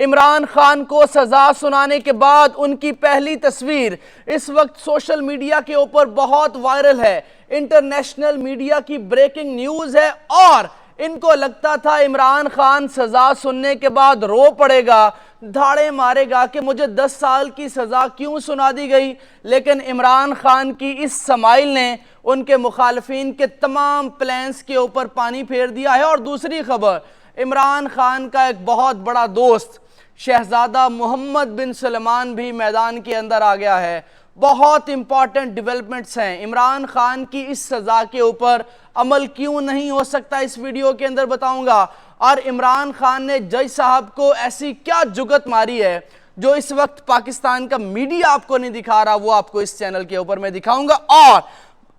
عمران خان کو سزا سنانے کے بعد ان کی پہلی تصویر اس وقت سوشل میڈیا کے اوپر بہت وائرل ہے۔ انٹرنیشنل میڈیا کی بریکنگ نیوز ہے اور ان کو لگتا تھا عمران خان سزا سننے کے بعد رو پڑے گا، دھاڑے مارے گا کہ مجھے 10 سال کی سزا کیوں سنا دی گئی، لیکن عمران خان کی اس سمائل نے ان کے مخالفین کے تمام پلانز کے اوپر پانی پھیر دیا ہے۔ اور دوسری خبر، عمران خان کا ایک بہت بڑا دوست شہزادہ محمد بن سلمان بھی میدان کے اندر آ گیا ہے۔ بہت امپورٹنٹ ڈیولپمنٹس ہیں۔ عمران خان کی اس سزا کے اوپر عمل کیوں نہیں ہو سکتا، اس ویڈیو کے اندر بتاؤں گا۔ اور عمران خان نے جج صاحب کو ایسی کیا جگت ماری ہے جو اس وقت پاکستان کا میڈیا آپ کو نہیں دکھا رہا، وہ آپ کو اس چینل کے اوپر میں دکھاؤں گا۔ اور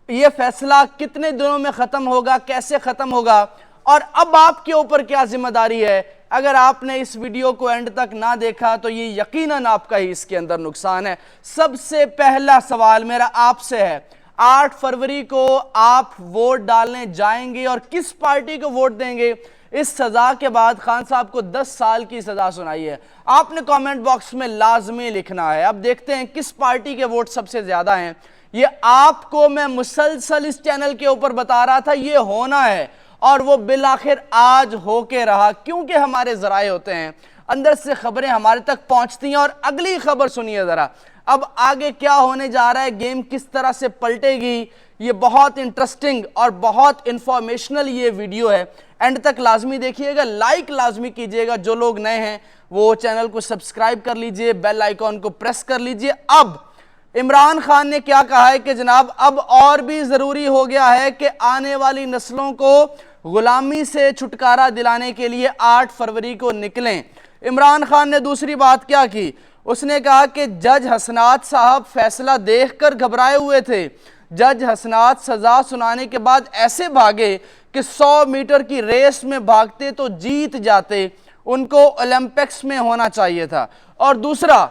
یہ فیصلہ کتنے دنوں میں ختم ہوگا، کیسے ختم ہوگا، اور اب آپ کے اوپر کیا ذمہ داری ہے۔ اگر آپ نے اس ویڈیو کو اینڈ تک نہ دیکھا تو یہ یقیناً آپ کا ہی اس کے اندر نقصان ہے۔ سب سے پہلا سوال میرا آپ سے ہے، 8 فروری کو آپ ووٹ ڈالنے جائیں گے اور کس پارٹی کو ووٹ دیں گے؟ اس سزا کے بعد خان صاحب کو 10 سال کی سزا سنائی ہے، آپ نے کامنٹ باکس میں لازمی لکھنا ہے۔ اب دیکھتے ہیں کس پارٹی کے ووٹ سب سے زیادہ ہیں۔ یہ آپ کو میں مسلسل اس چینل کے اوپر بتا رہا تھا یہ ہونا ہے، اور وہ بالآخر آج ہو کے رہا، کیونکہ ہمارے ذرائع ہوتے ہیں، اندر سے خبریں ہمارے تک پہنچتی ہیں۔ اور اگلی خبر سنیے ذرا، اب آگے کیا ہونے جا رہا ہے، گیم کس طرح سے پلٹے گی، یہ بہت انٹرسٹنگ اور بہت انفارمیشنل یہ ویڈیو ہے۔ اینڈ تک لازمی دیکھیے گا، لائک لازمی کیجئے گا، جو لوگ نئے ہیں وہ چینل کو سبسکرائب کر لیجئے، بیل آئیکن کو پریس کر لیجئے۔ اب عمران خان نے کیا کہا ہے کہ جناب اب اور بھی ضروری ہو گیا ہے کہ آنے والی نسلوں کو غلامی سے چھٹکارا دلانے کے لیے 8 فروری کو نکلیں۔ عمران خان نے دوسری بات کیا کی، اس نے کہا کہ جج حسنات صاحب فیصلہ دیکھ کر گھبرائے ہوئے تھے۔ جج حسنات سزا سنانے کے بعد ایسے بھاگے کہ 100 میٹر کی ریس میں بھاگتے تو جیت جاتے، ان کو اولمپکس میں ہونا چاہیے تھا۔ اور دوسرا،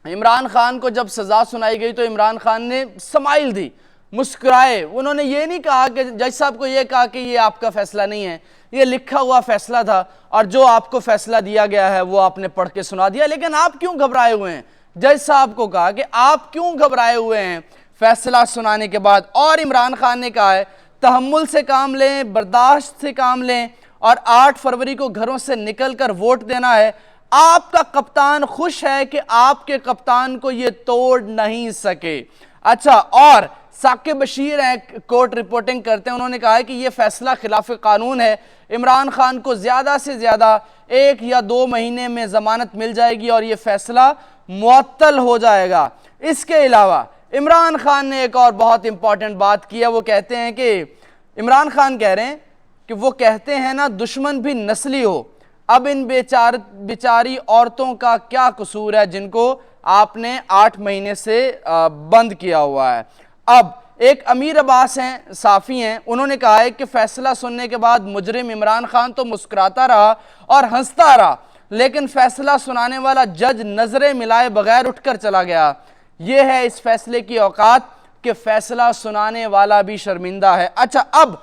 عمران خان کو جب سزا سنائی گئی تو عمران خان نے سمائل دی، مسکرائے۔ انہوں نے یہ نہیں کہا کہ جج صاحب کو یہ کہا کہ یہ آپ کا فیصلہ نہیں ہے، یہ لکھا ہوا فیصلہ تھا اور جو آپ کو فیصلہ دیا گیا ہے وہ آپ نے پڑھ کے سنا دیا، لیکن آپ کیوں گھبرائے ہوئے ہیں؟ جج صاحب کو کہا کہ آپ کیوں گھبرائے ہوئے ہیں فیصلہ سنانے کے بعد؟ اور عمران خان نے کہا ہے تحمل سے کام لیں، برداشت سے کام لیں، اور 8 فروری کو گھروں سے نکل کر ووٹ دینا ہے۔ آپ کا کپتان خوش ہے کہ آپ کے کپتان کو یہ توڑ نہیں سکے۔ اچھا، اور ثاقب بشیر ہیں، کورٹ رپورٹنگ کرتے ہیں، انہوں نے کہا ہے کہ یہ فیصلہ خلاف قانون ہے، عمران خان کو زیادہ سے زیادہ 1 یا 2 مہینے میں ضمانت مل جائے گی اور یہ فیصلہ معطل ہو جائے گا۔ اس کے علاوہ عمران خان نے ایک اور بہت امپورٹنٹ بات کی ہے، وہ کہتے ہیں کہ عمران خان کہہ رہے ہیں کہ وہ کہتے ہیں نا دشمن بھی نسلی ہو، اب ان بیچاری عورتوں کا کیا قصور ہے جن کو آپ نے 8 مہینے سے بند کیا ہوا ہے۔ اب ایک امیر عباس ہیں، صحافی ہیں، انہوں نے کہا ہے کہ فیصلہ سننے کے بعد مجرم عمران خان تو مسکراتا رہا اور ہنستا رہا، لیکن فیصلہ سنانے والا جج نظریں ملائے بغیر اٹھ کر چلا گیا۔ یہ ہے اس فیصلے کی اوقات کہ فیصلہ سنانے والا بھی شرمندہ ہے۔ اچھا، اب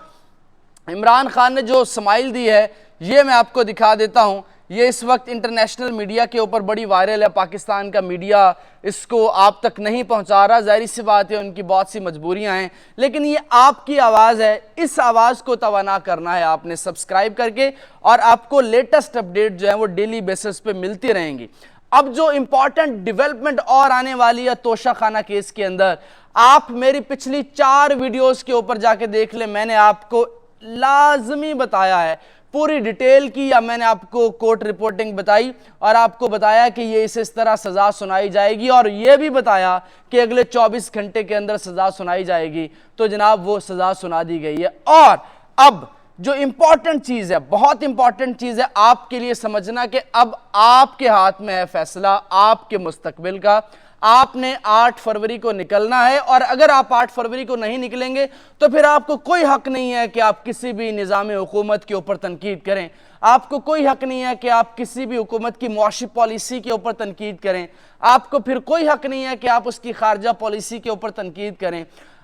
عمران خان نے جو سمائل دی ہے یہ میں آپ کو دکھا دیتا ہوں۔ یہ اس وقت انٹرنیشنل میڈیا کے اوپر بڑی وائرل ہے، پاکستان کا میڈیا اس کو آپ تک نہیں پہنچا رہا، ظاہری سی بات ہے، ان کی بہت سی مجبوریاں ہیں، لیکن یہ آپ کی آواز ہے، اس آواز کو توانا کرنا ہے آپ نے سبسکرائب کر کے، اور آپ کو لیٹسٹ اپڈیٹ جو ہیں وہ ڈیلی بیسس پہ ملتی رہیں گی۔ اب جو امپورٹنٹ ڈیولپمنٹ اور آنے والی ہے توشہ خانہ کیس کے اندر، آپ میری پچھلی 4 ویڈیوز کے اوپر جا کے دیکھ لیں، میں نے آپ کو لازمی بتایا ہے، پوری ڈیٹیل کی، یا میں نے آپ کو کورٹ رپورٹنگ بتائی اور آپ کو بتایا کہ یہ اس طرح سزا سنائی جائے گی، اور یہ بھی بتایا کہ اگلے 24 گھنٹے کے اندر سزا سنائی جائے گی، تو جناب وہ سزا سنا دی گئی ہے۔ اور اب جو امپورٹنٹ چیز ہے، بہت امپورٹنٹ چیز ہے آپ کے لیے سمجھنا کہ اب آپ کے ہاتھ میں ہے فیصلہ آپ کے مستقبل کا۔ آپ نے 8 فروری کو نکلنا ہے، اور اگر آپ 8 فروری کو نہیں نکلیں گے تو پھر آپ کو کوئی حق نہیں ہے کہ آپ کسی بھی نظام حکومت کے اوپر تنقید کریں، آپ کو کوئی حق نہیں ہے کہ آپ کسی بھی حکومت کی معاشی پالیسی کے اوپر تنقید کریں، آپ کو پھر کوئی حق نہیں ہے کہ آپ اس کی خارجہ پالیسی کے اوپر تنقید کریں۔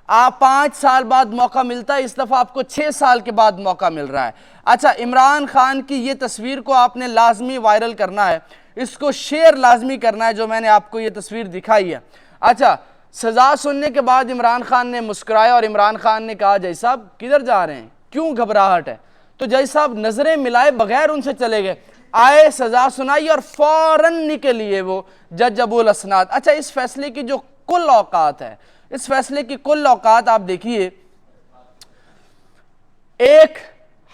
آپ 5 سال بعد موقع ملتا ہے، اس دفعہ آپ کو 6 سال کے بعد موقع مل رہا ہے۔ اچھا، عمران خان کی یہ تصویر کو آپ نے لازمی وائرل کرنا ہے۔ اس کو شیئر لازمی کرنا ہے جو میں نے آپ کو یہ تصویر دکھائی ہے۔ اچھا، سزا سننے کے بعد عمران خان نے مسکرایا اور عمران خان نے کہا جج صاحب کدھر جا رہے ہیں، کیوں گھبراہٹ ہے؟ تو جج صاحب نظریں ملائے بغیر ان سے چلے گئے، آئے سزا سنائی اور فوراً نکلیے وہ جج ابو الاسناد۔ اچھا، اس فیصلے کی جو کل اوقات ہے، اس فیصلے کی کل اوقات آپ دیکھیے، ایک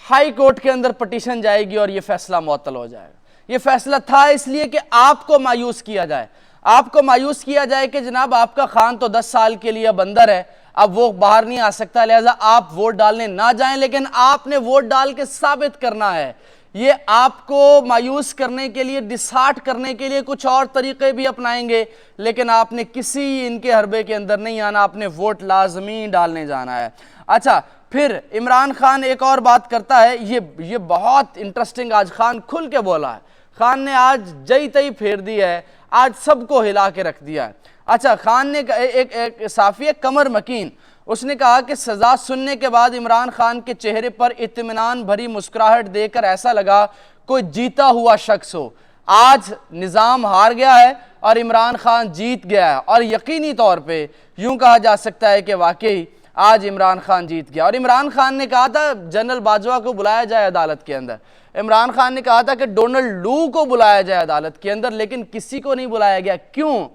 ہائی کورٹ کے اندر پٹیشن جائے گی اور یہ فیصلہ معطل ہو جائے گا۔ یہ فیصلہ تھا اس لیے کہ آپ کو مایوس کیا جائے، آپ کو مایوس کیا جائے کہ جناب آپ کا خان تو 10 سال کے لیے اب اندر ہے، اب وہ باہر نہیں آ سکتا، لہذا آپ ووٹ ڈالنے نہ جائیں، لیکن آپ نے ووٹ ڈال کے ثابت کرنا ہے۔ یہ آپ کو مایوس کرنے کے لیے، ڈسہارٹ کرنے کے لیے کچھ اور طریقے بھی اپنائیں گے، لیکن آپ نے کسی ان کے حربے کے اندر نہیں آنا، آپ نے ووٹ لازمی ڈالنے جانا ہے۔ اچھا، پھر عمران خان ایک اور بات کرتا ہے، یہ بہت انٹرسٹنگ، آج خان کھل کے بولا ہے، خان نے آج جئی تئی پھیر دی ہے، آج سب کو ہلا کے رکھ دیا ہے۔ اچھا، خان نے ایک صحافی کمر مکین، اس نے کہا کہ سزا سننے کے بعد عمران خان کے چہرے پر اطمینان بھری مسکراہٹ دے کر ایسا لگا کوئی جیتا ہوا شخص ہو۔ آج نظام ہار گیا ہے اور عمران خان جیت گیا ہے، اور یقینی طور پہ یوں کہا جا سکتا ہے کہ واقعی آج عمران خان جیت گیا۔ اور عمران خان نے کہا تھا جنرل باجوہ کو بلایا جائے عدالت کے اندر، عمران خان نے کہا تھا کہ ڈونلڈ لو کو بلایا جائے عدالت کے اندر، لیکن کسی کو نہیں بلایا گیا۔ کیوں؟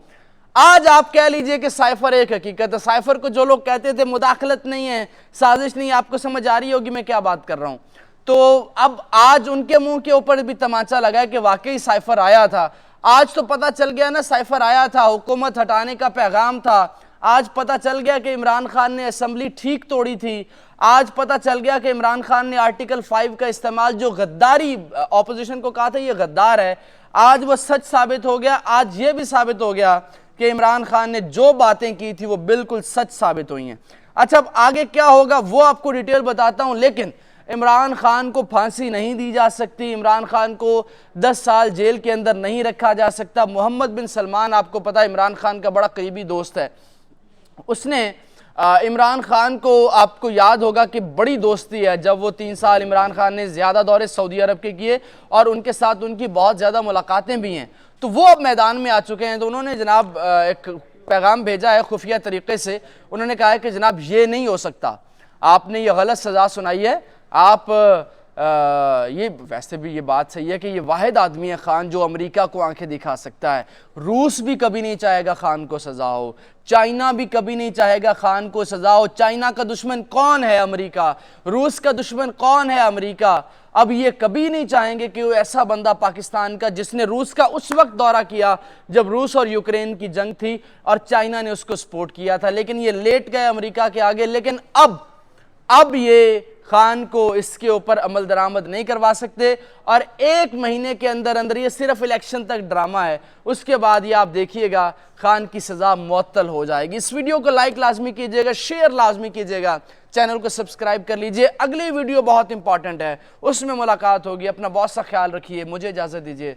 آج آپ کہہ لیجئے کہ سائفر ایک حقیقت ہے، سائفر کو جو لوگ کہتے تھے مداخلت نہیں ہے، سازش نہیں ہے، آپ کو سمجھ آ رہی ہوگی میں کیا بات کر رہا ہوں، تو اب آج ان کے منہ کے اوپر بھی تماچا لگا ہے کہ واقعی سائفر آیا تھا۔ آج تو پتہ چل گیا نا سائفر آیا تھا، حکومت ہٹانے کا پیغام تھا، آج پتہ چل گیا کہ عمران خان نے اسمبلی ٹھیک توڑی تھی، آج پتہ چل گیا کہ عمران خان نے آرٹیکل 5 کا استعمال جو غداری اپوزیشن کو کہا تھا یہ غدار ہے، آج وہ سچ ثابت ہو گیا۔ آج یہ بھی ثابت ہو گیا کہ عمران خان نے جو باتیں کی تھی وہ بالکل سچ ثابت ہوئی ہیں۔ اچھا، اب آگے کیا ہوگا وہ آپ کو ڈیٹیل بتاتا ہوں، لیکن عمران خان کو پھانسی نہیں دی جا سکتی، عمران خان کو 10 سال جیل کے اندر نہیں رکھا جا سکتا۔ محمد بن سلمان آپ کو پتہ ہے عمران خان کا بڑا قریبی دوست ہے، اس نے عمران خان کو، آپ کو یاد ہوگا کہ بڑی دوستی ہے، جب وہ 3 سال عمران خان نے زیادہ دورے سعودی عرب کے کیے اور ان کے ساتھ ان کی بہت زیادہ ملاقاتیں بھی ہیں، تو وہ اب میدان میں آ چکے ہیں، تو انہوں نے جناب ایک پیغام بھیجا ہے خفیہ طریقے سے، انہوں نے کہا ہے کہ جناب یہ نہیں ہو سکتا، آپ نے یہ غلط سزا سنائی ہے، آپ یہ ویسے بھی یہ بات صحیح ہے کہ یہ واحد آدمی ہے خان جو امریکہ کو آنکھیں دکھا سکتا ہے، روس بھی کبھی نہیں چاہے گا خان کو سزا ہو، چائنا بھی کبھی نہیں چاہے گا خان کو سزا ہو، چائنا کا دشمن کون ہے؟ امریکہ۔ روس کا دشمن کون ہے؟ امریکہ۔ اب یہ کبھی نہیں چاہیں گے کہ وہ ایسا بندہ پاکستان کا، جس نے روس کا اس وقت دورہ کیا جب روس اور یوکرین کی جنگ تھی اور چائنا نے اس کو سپورٹ کیا تھا، لیکن یہ لیٹ گئے امریکہ کے آگے، لیکن اب یہ خان کو اس کے اوپر عمل درآمد نہیں کروا سکتے، اور 1 مہینے کے اندر اندر، یہ صرف الیکشن تک ڈرامہ ہے، اس کے بعد یہ آپ دیکھیے گا خان کی سزا معطل ہو جائے گی۔ اس ویڈیو کو لائک لازمی کیجئے گا، شیئر لازمی کیجئے گا، چینل کو سبسکرائب کر لیجئے۔ اگلی ویڈیو بہت امپورٹنٹ ہے، اس میں ملاقات ہوگی۔ اپنا بہت سا خیال رکھیے، مجھے اجازت دیجئے،